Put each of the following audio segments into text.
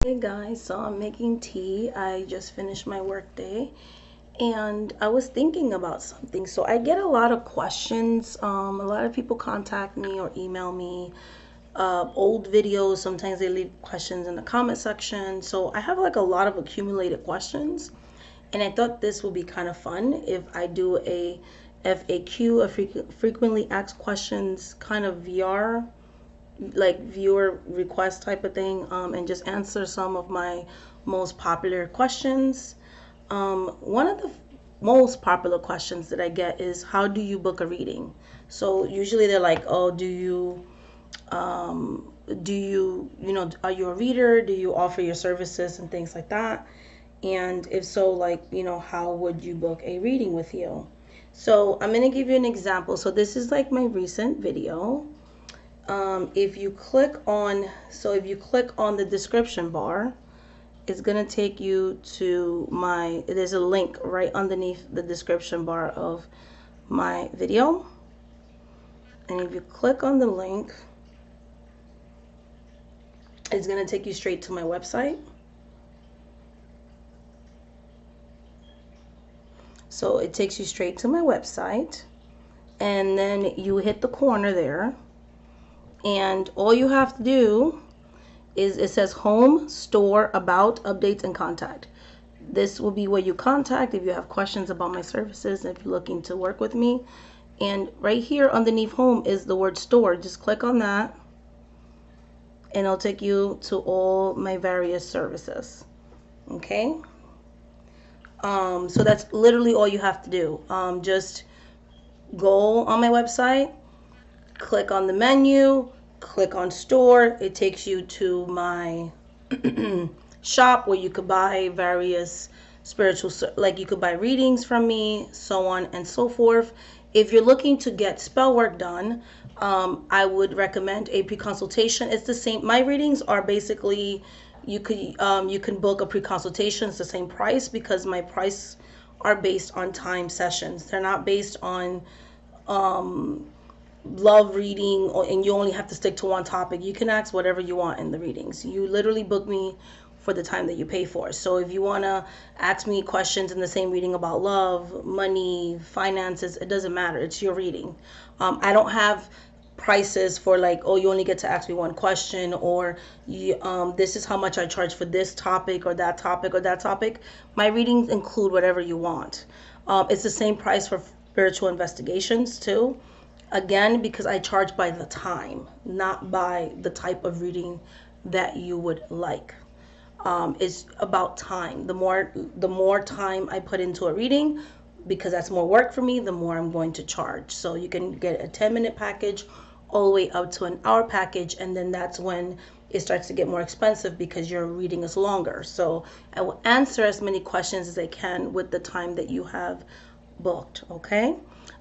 Hey guys, so I'm making tea. I just finished my work day and I was thinking about something. So I get a lot of questions. A lot of people contact me or email me old videos. Sometimes they leave questions in the comment section. So I have like a lot of accumulated questions, and I thought this would be kind of fun if I do a FAQ, frequently asked questions kind of VR, like viewer request type of thing, and just answer some of my most popular questions. One of the most popular questions that I get is, how do you book a reading? So usually they're like, oh, um, are you a reader? Do you offer your services and things like that? And if so, like, how would you book a reading with you? So I'm going to give you an example. So this is like my recent video. If you click on, the description bar, it's gonna take you to there's a link right underneath the description bar of my video. And if you click on the link, it's gonna take you straight to my website. So it takes you straight to my website, and then you hit the corner there, and all you have to do is, it says home, store, about, updates, and contact. This will be where you contact if you have questions about my services, if you're looking to work with me. And right here underneath home is the word store. Just click on that and it'll take you to all my various services. Okay. So that's literally all you have to do. Just go on my website, click on the menu, click on store. It takes you to my shop where you could buy various spiritual, like you could buy readings from me, so on and so forth. If you're looking to get spell work done, I would recommend a pre-consultation. It's the same. My readings are basically, you can book a pre-consultation. It's the same price because my price are based on time sessions. They're not based on love reading, and you only have to stick to one topic. You can ask whatever you want in the readings. You literally book me for the time that you pay for. So if you want to ask me questions in the same reading about love, money, finances, it doesn't matter. It's your reading. I don't have prices for like, oh, you only get to ask me one question, or this is how much I charge for this topic or that topic or that topic. My readings include whatever you want. It's the same price for spiritual investigations too. Again, because I charge by the time, not by the type of reading that you would like. It's about time. The more time I put into a reading, because that's more work for me, the more I'm going to charge. So you can get a 10-minute package all the way up to an hour package, and then that's when it starts to get more expensive because your reading is longer. So I will answer as many questions as I can with the time that you have booked. Okay.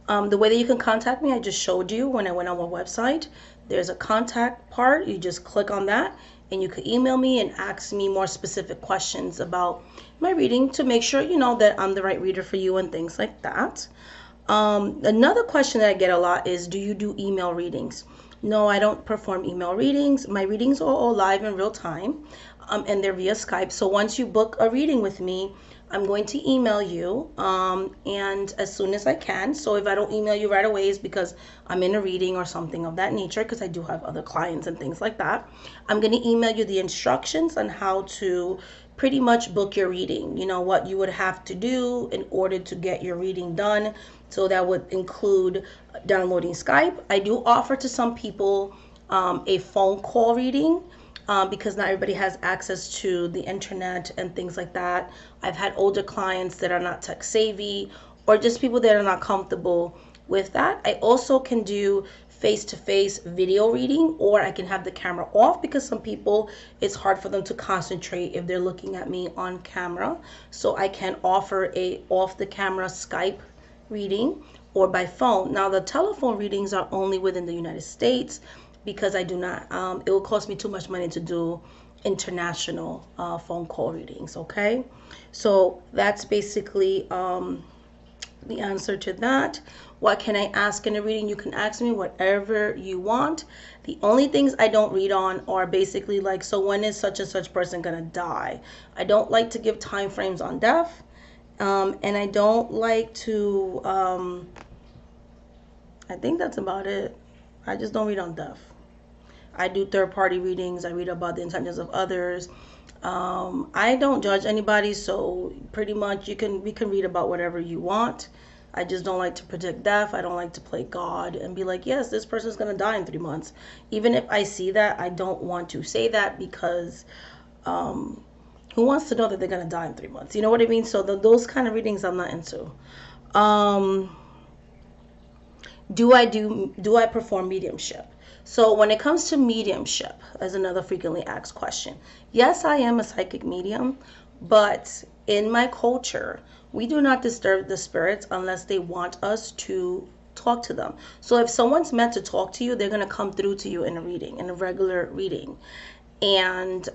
The way that you can contact me, I just showed you when I went on my website. There's a contact part. You just click on that and you could email me and ask me more specific questions about my reading to make sure you know that I'm the right reader for you and things like that. Another question that I get a lot is, do you do email readings? No, I don't perform email readings. My readings are all live in real time, and they're via Skype. So once you book a reading with me, I'm going to email you, and as soon as I can. So if I don't email you right away, it's because I'm in a reading or something of that nature, because I do have other clients and things like that. I'm going to email you the instructions on how to pretty much book your reading. You know, what you would have to do in order to get your reading done. So that would include downloading Skype. I do offer to some people a phone call reading, because not everybody has access to the internet and things like that. I've had older clients that are not tech savvy, or just people that are not comfortable with that. I also can do face-to-face video reading, or I can have the camera off, because some people, it's hard for them to concentrate if they're looking at me on camera. So I can offer a off the camera Skype reading, or by phone. Now the telephone readings are only within the United States, because I do not, it will cost me too much money to do international phone call readings. Okay, so that's basically the answer to that. What can I ask in a reading? You can ask me whatever you want. The only things I don't read on are basically like, so when is such and such person gonna die? I don't like to give time frames on death. And I don't like to, I think that's about it. I just don't read on death. I do third party readings. I read about the intentions of others. I don't judge anybody, so pretty much we can read about whatever you want. I just don't like to predict death. I don't like to play God and be like, yes, this person's gonna die in 3 months. Even if I see that, I don't want to say that because who wants to know that they're gonna die in 3 months? You know what I mean? So those kind of readings I'm not into. Um, do I perform mediumship? So when it comes to mediumship, as another frequently asked question, yes, I am a psychic medium, but in my culture, we do not disturb the spirits unless they want us to talk to them. So if someone's meant to talk to you, they're going to come through to you in a reading, in a regular reading. And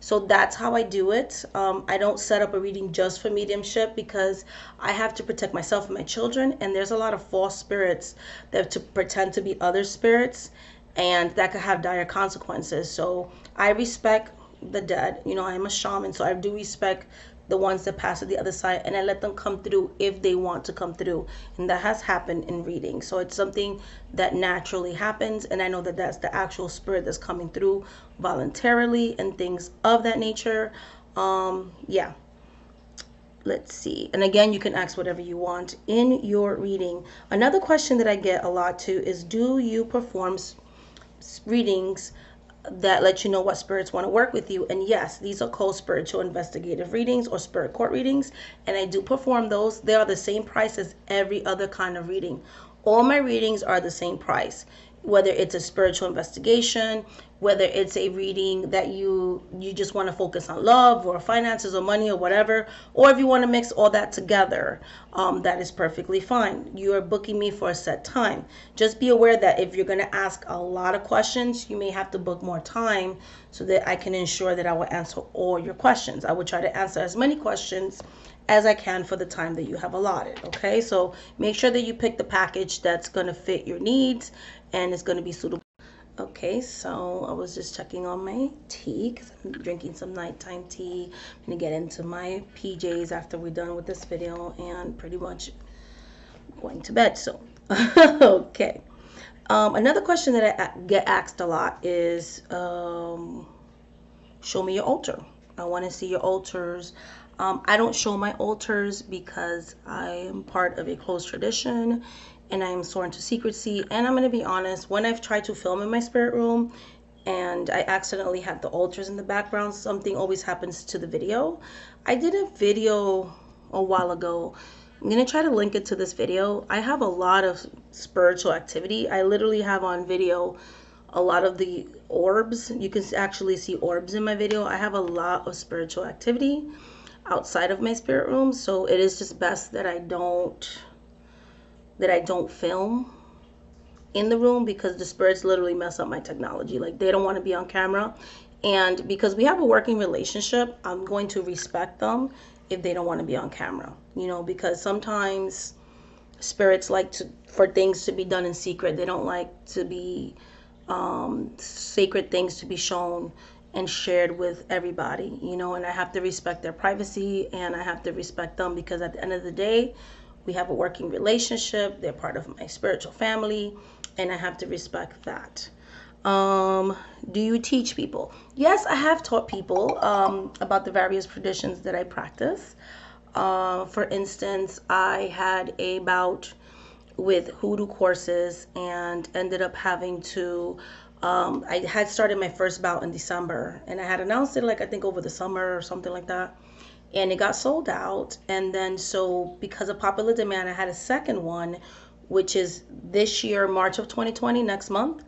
so that's how I do it. I don't set up a reading just for mediumship because I have to protect myself and my children. And there's a lot of false spirits that to pretend to be other spirits, and that could have dire consequences. So I respect the dead. You know, I am a shaman, so I do respect the ones that pass to the other side, and I let them come through if they want to come through. And that has happened in reading. So it's something that naturally happens, and I know that that's the actual spirit that's coming through voluntarily and things of that nature. Yeah. Let's see. And again, you can ask whatever you want in your reading. Another question that I get a lot too is, do you perform readings that let you know what spirits want to work with you? And yes, these are called spiritual investigative readings or spirit court readings, and I do perform those. They are the same price as every other kind of reading. All my readings are the same price, whether it's a spiritual investigation, whether it's a reading that you just want to focus on love or finances or money or whatever, or if you want to mix all that together, that is perfectly fine. You are booking me for a set time. Just be aware that if you're going to ask a lot of questions, you may have to book more time so that I can ensure that I will answer all your questions. I will try to answer as many questions as I can for the time that you have allotted. Okay, so make sure that you pick the package that's going to fit your needs and it's going to be suitable. Okay, so I was just checking on my tea because I'm drinking some nighttime tea. I'm going to get into my PJs after we're done with this video and pretty much going to bed soon. Okay. Another question that I get asked a lot is, show me your altar. I want to see your altars. I don't show my altars because I am part of a closed tradition and I am sworn to secrecy. And I'm going to be honest, when I've tried to film in my spirit room and I accidentally have the altars in the background, something always happens to the video. I did a video a while ago. I'm going to try to link it to this video. I have a lot of spiritual activity. I literally have on video a lot of the orbs. You can actually see orbs in my video. I have a lot of spiritual activity outside of my spirit room, so it is just best that I don't film in the room because the spirits literally mess up my technology. Like, they don't want to be on camera, and because we have a working relationship, I'm going to respect them if they don't want to be on camera, you know, because sometimes spirits like for things to be done in secret. They don't like to be sacred things to be shown and shared with everybody, you know, and I have to respect their privacy and I have to respect them because at the end of the day, we have a working relationship. They're part of my spiritual family and I have to respect that. Do you teach people? Yes, I have taught people about the various traditions that I practice. For instance, I had a bout with hoodoo courses and ended up having to I had started my first bout in December and I had announced it like I think over the summer or something like that, and it got sold out. And then so because of popular demand, I had a second one, which is this year, March of 2020, next month.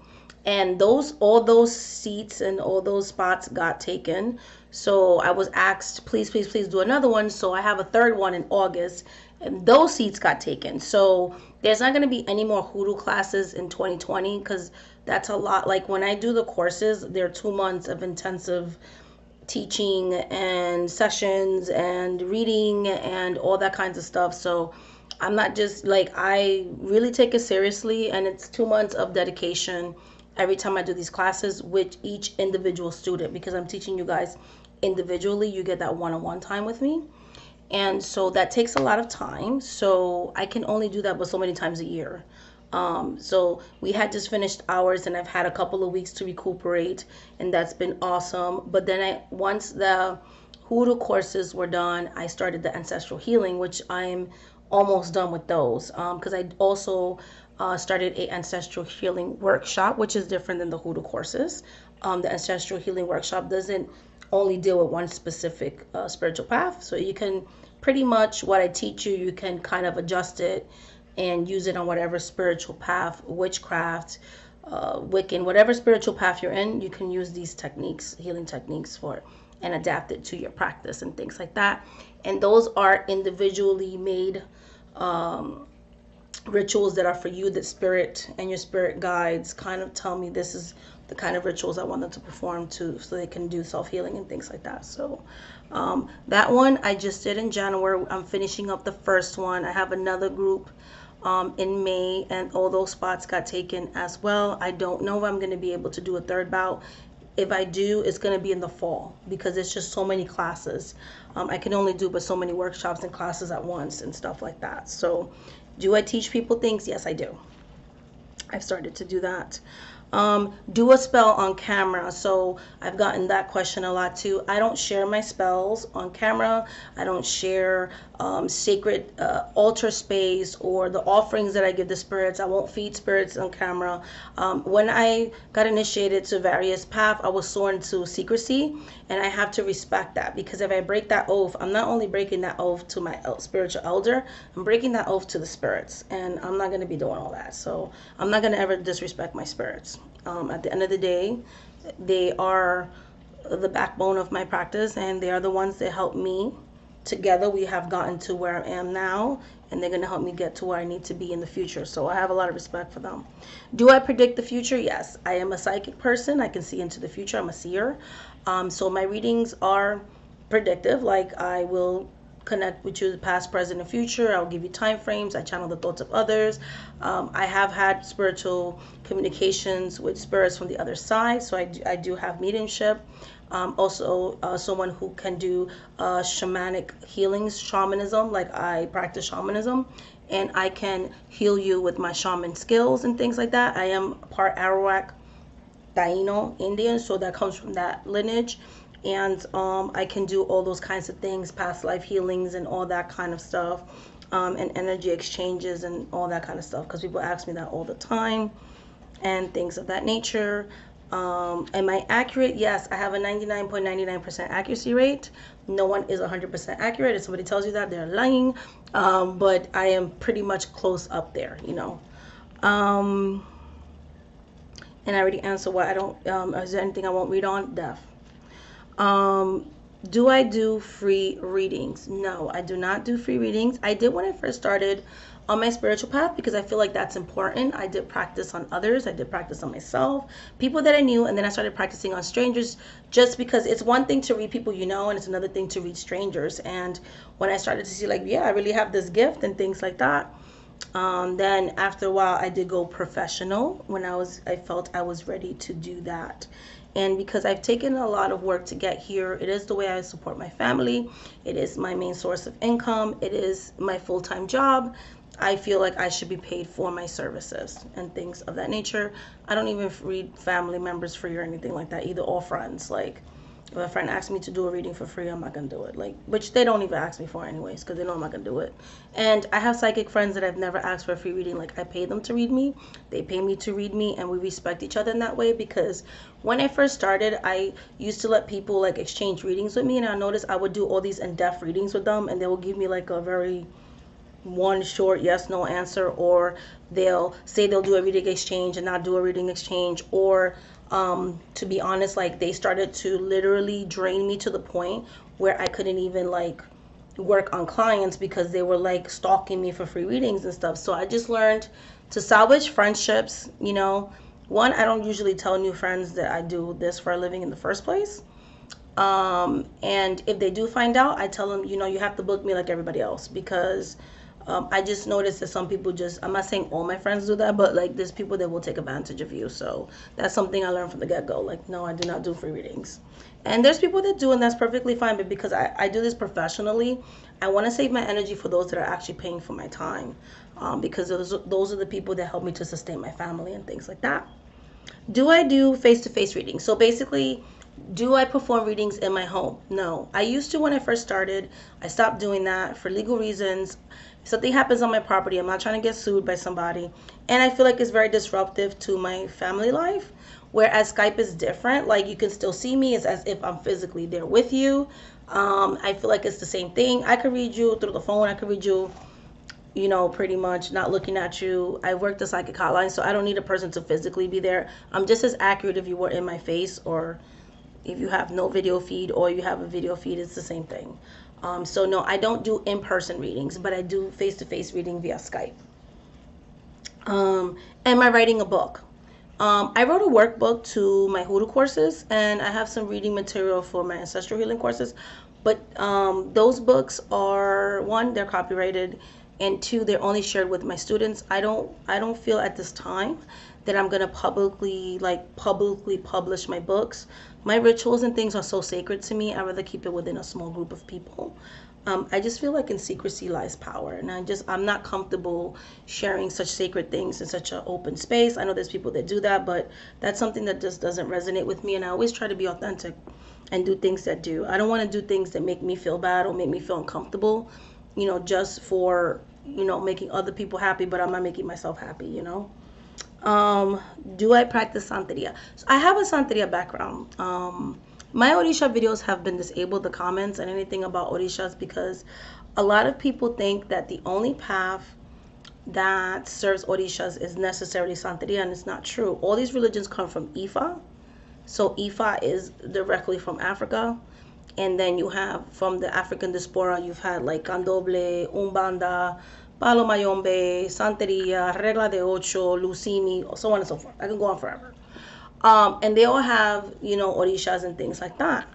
And all those seats and all those spots got taken. So I was asked, please, please, please do another one. So I have a third one in August and those seats got taken. So there's not going to be any more hoodoo classes in 2020 because that's a lot. Like when I do the courses, they're 2 months of intensive teaching and sessions and reading and all that kinds of stuff. So I'm not just like, I really take it seriously, and it's 2 months of dedication every time I do these classes with each individual student, because I'm teaching you guys individually. You get that one-on-one time with me. And so that takes a lot of time. So I can only do that but so many times a year. So we had just finished ours, and I've had a couple of weeks to recuperate, and that's been awesome. But then once the hoodoo courses were done, I started the ancestral healing, which I'm almost done with those. Because I also started a ancestral healing workshop, which is different than the hoodoo courses. The ancestral healing workshop doesn't only deal with one specific spiritual path. So you can pretty much, what I teach you, you can kind of adjust it and use it on whatever spiritual path, witchcraft, Wiccan, whatever spiritual path you're in, you can use these techniques, healing techniques for it, and adapt it to your practice and things like that. And those are individually made rituals that are for you, that spirit and your spirit guides kind of tell me this is the kind of rituals I want them to perform to, so they can do self-healing and things like that. So that one I just did in January. I'm finishing up the first one. I have another group in May, and all those spots got taken as well. I don't know if I'm going to be able to do a third bout. If I do, it's going to be in the fall, because it's just so many classes. I can only do but so many workshops and classes at once and stuff like that. So do I teach people things? Yes, I do. I've started to do that. Do a spell on camera. So I've gotten that question a lot too. I don't share my spells on camera. I don't share sacred altar space or the offerings that I give the spirits. I won't feed spirits on camera. When I got initiated to various paths, I was sworn to secrecy, and I have to respect that, because if I break that oath, I'm not only breaking that oath to my spiritual elder, I'm breaking that oath to the spirits, and I'm not going to be doing all that. So I'm not going to ever disrespect my spirits. At the end of the day, they are the backbone of my practice, and they are the ones that help me. Together we have gotten to where I am now, and they're going to help me get to where I need to be in the future. So I have a lot of respect for them. Do I predict the future? Yes. I am a psychic person. I can see into the future. I'm a seer. So my readings are predictive. Like, I will connect with you, the past, present, and future. I'll give you time frames. I channel the thoughts of others. I have had spiritual communications with spirits from the other side, so I do have mediumship. Also, someone who can do shamanic healings, shamanism, like I practice shamanism, and I can heal you with my shaman skills and things like that. I am part Arawak Taino Indian, so that comes from that lineage. And I can do all those kinds of things, past life healings and all that kind of stuff, and energy exchanges and all that kind of stuff, because people ask me that all the time and things of that nature. Am I accurate? Yes, I have a 99.99% accuracy rate. No one is 100% accurate. If somebody tells you that, they're lying. But I am pretty much close up there, you know. And I already answered what I don't, is there anything I won't read on? Deaf. Do I do free readings? No, I do not do free readings. I did when I first started on my spiritual path, because I feel like that's important. I did practice on others. I did practice on myself, people that I knew, and then I started practicing on strangers, just because it's one thing to read people you know, and it's another thing to read strangers. And when I started to see, like, yeah, I really have this gift and things like that, then after a while I did go professional when I felt I was ready to do that. And because I've taken a lot of work to get here, it is the way I support my family. It is my main source of income. It is my full-time job. I feel like I should be paid for my services and things of that nature. I don't even read family members free or anything like that either, or friends. Like, if a friend asks me to do a reading for free, I'm not gonna do it. Like, which they don't even ask me for anyways, because they know I'm not gonna do it. And I have psychic friends that I've never asked for a free reading. Like, I pay them to read me, they pay me to read me, and we respect each other in that way. Because when I first started, I used to let people like exchange readings with me, and I noticed I would do all these in-depth readings with them, and they will give me like a very one short yes no answer, or they'll say they'll do a reading exchange and not do a reading exchange, or to be honest, like, they started to literally drain me to the point where I couldn't even like work on clients, because they were like stalking me for free readings and stuff. So I just learned to salvage friendships. You know, one, I don't usually tell new friends that I do this for a living in the first place. And if they do find out, I tell them, you know, you have to book me like everybody else, because I just noticed that some people just, I'm not saying all my friends do that, but like there's people that will take advantage of you. So that's something I learned from the get go. Like, no, I do not do free readings. And there's people that do, and that's perfectly fine. But because I do this professionally, I want to save my energy for those that are actually paying for my time. Because those are the people that help me to sustain my family and things like that. Do I do face to face readings? So basically, do I perform readings in my home? No. I used to when I first started. I stopped doing that for legal reasons. If something happens on my property, I'm not trying to get sued by somebody. And I feel like it's very disruptive to my family life. Whereas Skype is different. Like you can still see me. It's as if I'm physically there with you. I feel like it's the same thing. I could read you through the phone. I could read you, pretty much not looking at you. I work the psychic hotline, so I don't need a person to physically be there. I'm just as accurate if you were in my face, or if you have no video feed or you have a video feed, it's the same thing. So no, I don't do in-person readings, but I do face-to-face reading via Skype. Am I writing a book? I wrote a workbook to my hoodoo courses, and I have some reading material for my ancestral healing courses. But those books are, one, they're copyrighted, and two, they're only shared with my students. I don't feel at this time that I'm gonna publicly publish my books. My rituals and things are so sacred to me. I'd rather keep it within a small group of people. I just feel like in secrecy lies power, and I'm not comfortable sharing such sacred things in such an open space. I know there's people that do that, but that's something that just doesn't resonate with me, and I always try to be authentic and do things that do. I don't want to do things that make me feel bad or make me feel uncomfortable, just for, making other people happy, but I'm not making myself happy. Do I practice Santeria? So I have a Santeria background. My Orisha videos have been disabled, the comments and anything about Orishas, because a lot of people think that the only path that serves Orishas is necessarily Santeria, and it's not true. All these religions come from Ifa. So Ifa is directly from Africa. And then you have, from the African diaspora, you've had like Candomblé, Umbanda, Palo Mayombe, Santeria, Regla de Ocho, Lucini, so on and so forth. I can go on forever. And they all have, Orishas and things like that.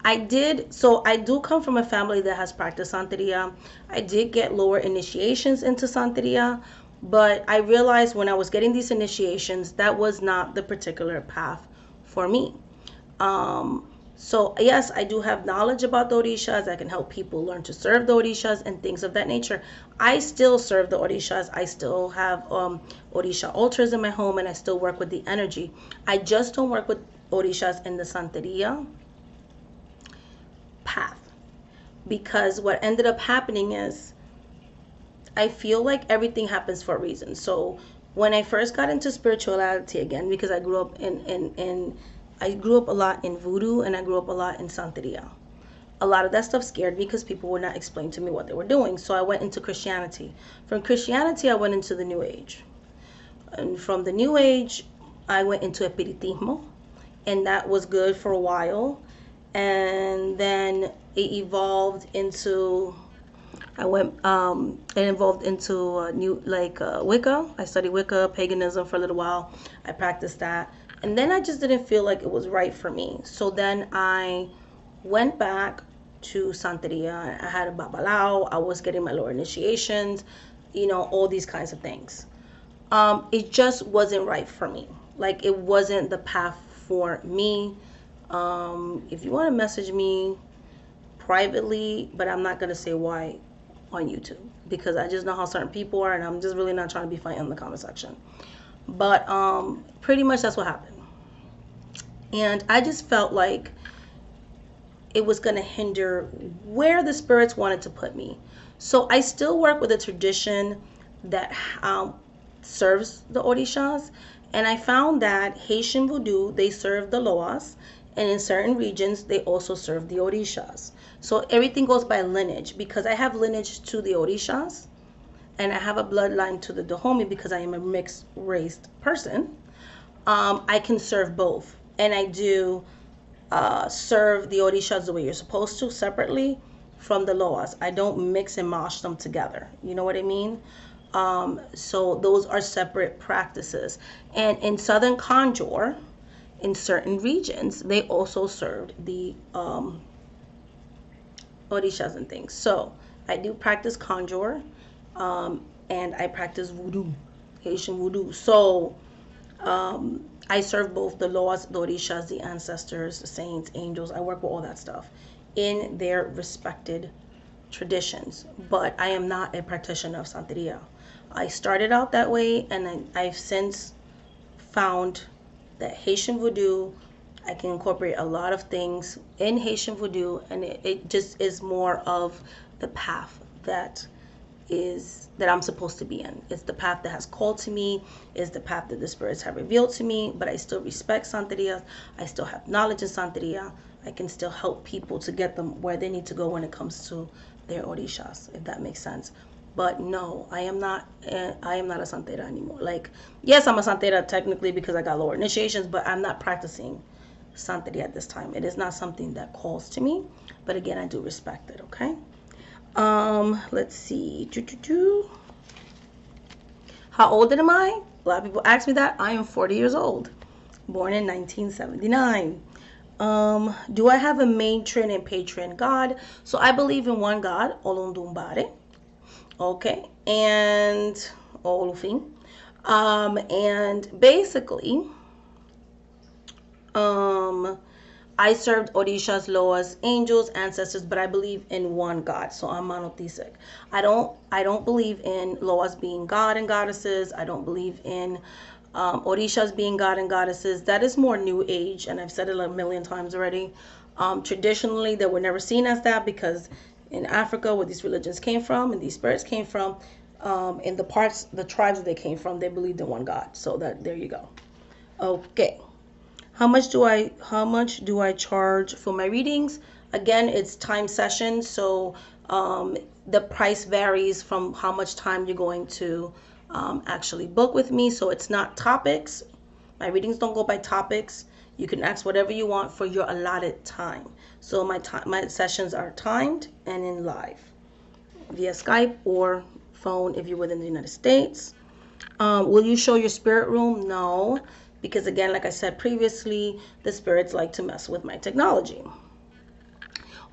I do come from a family that has practiced Santeria. I did get lower initiations into Santeria, but I realized when I was getting these initiations, that was not the particular path for me. So yes, I do have knowledge about the Orishas. I can help people learn to serve the Orishas and things of that nature. I still serve the Orishas. I still have Orisha altars in my home, and I still work with the energy. I just don't work with Orishas in the Santeria path, because what ended up happening is I feel like everything happens for a reason. So when I first got into spirituality again, because I grew up I grew up a lot in voodoo, and I grew up a lot in Santeria. A lot of that stuff scared me because people would not explain to me what they were doing. So I went into Christianity. From Christianity, I went into the New Age. And from the New Age, I went into Espiritismo. And that was good for a while. And then it evolved into, Wicca. I studied Wicca, paganism for a little while. I practiced that. And then I just didn't feel like it was right for me. So then I went back to Santeria. I had a babalao. I was getting my lower initiations, all these kinds of things. It just wasn't right for me. Like, it wasn't the path for me. If you want to message me privately, but I'm not going to say why on YouTube, because I just know how certain people are, and I'm just really not trying to be fighting in the comment section. But pretty much that's what happened. And I just felt like it was going to hinder where the spirits wanted to put me. So I still work with a tradition that serves the Orishas. And I found that Haitian Voodoo, they serve the Loas. And in certain regions, they also serve the Orishas. So everything goes by lineage, because I have lineage to the Orishas. And I have a bloodline to the Dahomey because I am a mixed-raced person. I can serve both. And I do serve the Orishas the way you're supposed to, separately from the Loas. I don't mix and mash them together. You know what I mean? So those are separate practices. And in Southern Conjure, in certain regions, they also served the Orishas and things. So I do practice Conjure. And I practice voodoo, Haitian voodoo. So I serve both the laws, the orishas, the ancestors, the saints, angels. I work with all that stuff in their respected traditions. But I am not a practitioner of Santeria. I started out that way, and I've since found that Haitian voodoo, I can incorporate a lot of things in Haitian voodoo, and it just is more of the path that I'm supposed to be in. It's the path that has called to me, is the path that the spirits have revealed to me, but I still respect Santeria. I still have knowledge in Santeria. I can still help people to get them where they need to go when it comes to their orishas, if that makes sense. But no, I am not a Santera anymore. Like, yes, I'm a Santera technically because I got lower initiations, but I'm not practicing Santeria at this time. It is not something that calls to me, but again, I do respect it, okay? Let's see. How old am I? A lot of people ask me that. I am 40 years old, born in 1979. Do I have a matron and patron God? So I believe in one God, Olundumbare. Okay, and Olufin. And basically, I served Orishas, Loas, angels, ancestors, but I believe in one God, so I'm monotheistic. I don't believe in Loas being God and goddesses. I don't believe in Orishas being God and goddesses. That is more New Age, and I've said it a million times already. Traditionally, they were never seen as that because in Africa, where these religions came from and these spirits came from, in the tribes that they came from, they believed in one God. So that there you go. Okay. How much do I charge for my readings? Again, it's time session, so the price varies from how much time you're going to actually book with me. So it's not topics. My readings don't go by topics. You can ask whatever you want for your allotted time. So my sessions are timed and in live via Skype or phone if you're within the United States. Will you show your spirit room? No, because again, like I said previously, the spirits like to mess with my technology.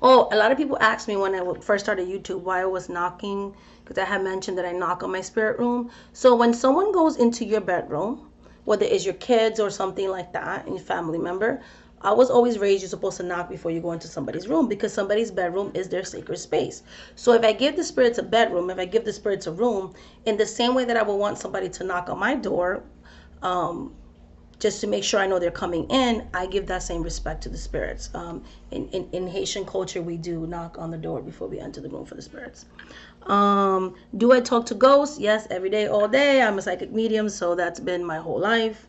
Oh, a lot of people asked me when I first started YouTube why I was knocking, because I had mentioned that I knock on my spirit room. So when someone goes into your bedroom, whether it's your kids or something like that, and your family member, I was always raised you're supposed to knock before you go into somebody's room because somebody's bedroom is their sacred space. So if I give the spirits a bedroom, if I give the spirits a room, in the same way that I would want somebody to knock on my door, just to make sure I know they're coming in, I give that same respect to the spirits. In Haitian culture, we do knock on the door before we enter the room for the spirits. Do I talk to ghosts? Yes, every day, all day. I'm a psychic medium, so that's been my whole life.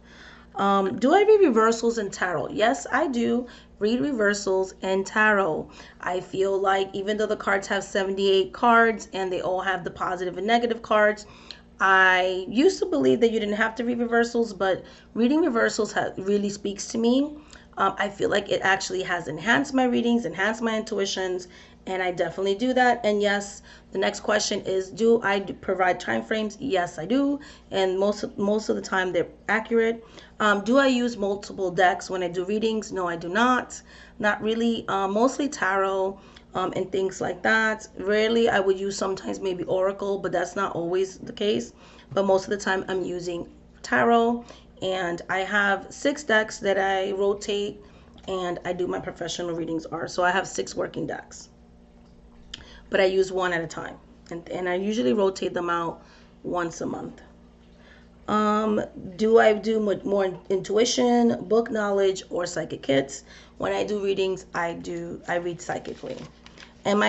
Do I read reversals and tarot? Yes, I do read reversals and tarot. I feel like even though the cards have 78 cards and they all have the positive and negative cards, I used to believe that you didn't have to read reversals, but reading reversals really speaks to me. I feel like it actually has enhanced my readings, enhanced my intuitions, and I definitely do that. And yes, the next question is, do I provide time frames? Yes, I do, and most of the time they're accurate. Do I use multiple decks when I do readings? No, I do not. Not really. Mostly tarot. And things like that. Rarely I would use sometimes maybe Oracle, but that's not always the case. But most of the time I'm using tarot, and I have 6 decks that I rotate and I do my professional readings are. So I have 6 working decks, but I use one at a time, and I usually rotate them out once a month. Do I do more intuition, book knowledge, or psychic kits? When I do readings, I read psychically. And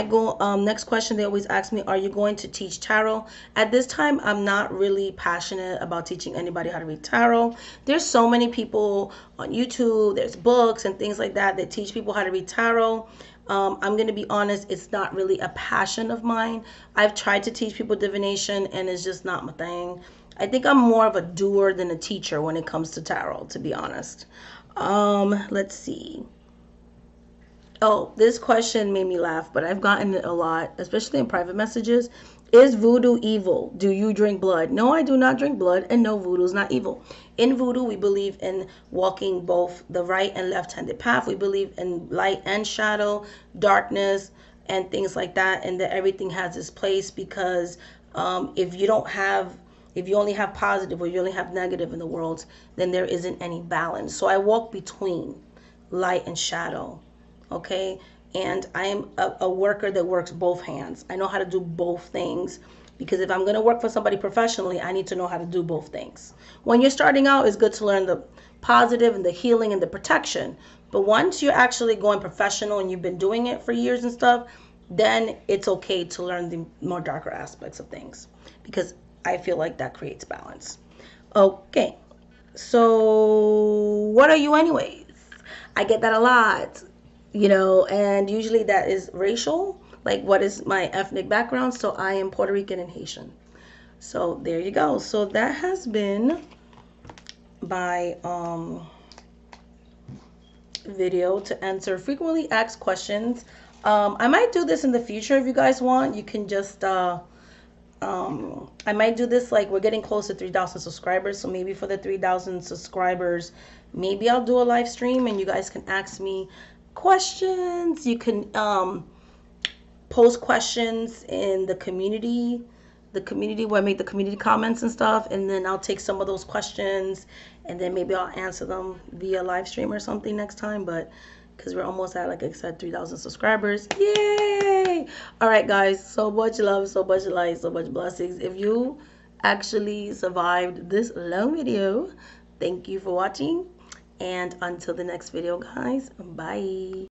next question they always ask me, are you going to teach tarot? At this time, I'm not really passionate about teaching anybody how to read tarot. There's so many people on YouTube, there's books and things like that that teach people how to read tarot. I'm going to be honest, it's not really a passion of mine. I've tried to teach people divination and it's just not my thing. I think I'm more of a doer than a teacher when it comes to tarot, to be honest. Let's see. Oh, this question made me laugh, but I've gotten it a lot, especially in private messages. Is voodoo evil? Do you drink blood? No, I do not drink blood, and no, voodoo is not evil. In voodoo, we believe in walking both the right and left-handed path. We believe in light and shadow, darkness, and things like that, and that everything has its place because If you don't have, if you only have positive or you only have negative in the world, then there isn't any balance. So I walk between light and shadow. Okay. And I am a worker that works both hands. I know how to do both things, because if I'm going to work for somebody professionally, I need to know how to do both things. When you're starting out, it's good to learn the positive and the healing and the protection. But once you're actually going professional and you've been doing it for years and stuff, then it's okay to learn the more darker aspects of things, because I feel like that creates balance. Okay, so what are you, anyways? I get that a lot, and usually that is racial. Like, what is my ethnic background? So I am Puerto Rican and Haitian. So there you go. So that has been my video to answer frequently asked questions. I might do this in the future if you guys want. You can just I might do this, like, we're getting close to 3,000 subscribers, so maybe for the 3,000 subscribers, maybe I'll do a live stream and you guys can ask me questions. You can post questions in the community where I make the community comments and stuff, and then I'll take some of those questions and then maybe I'll answer them via live stream or something next time. But because we're almost at, like I said, 3,000 subscribers. Yay! All right, guys. So much love, so much light, so much blessings. If you actually survived this long video, thank you for watching. And until the next video, guys, bye.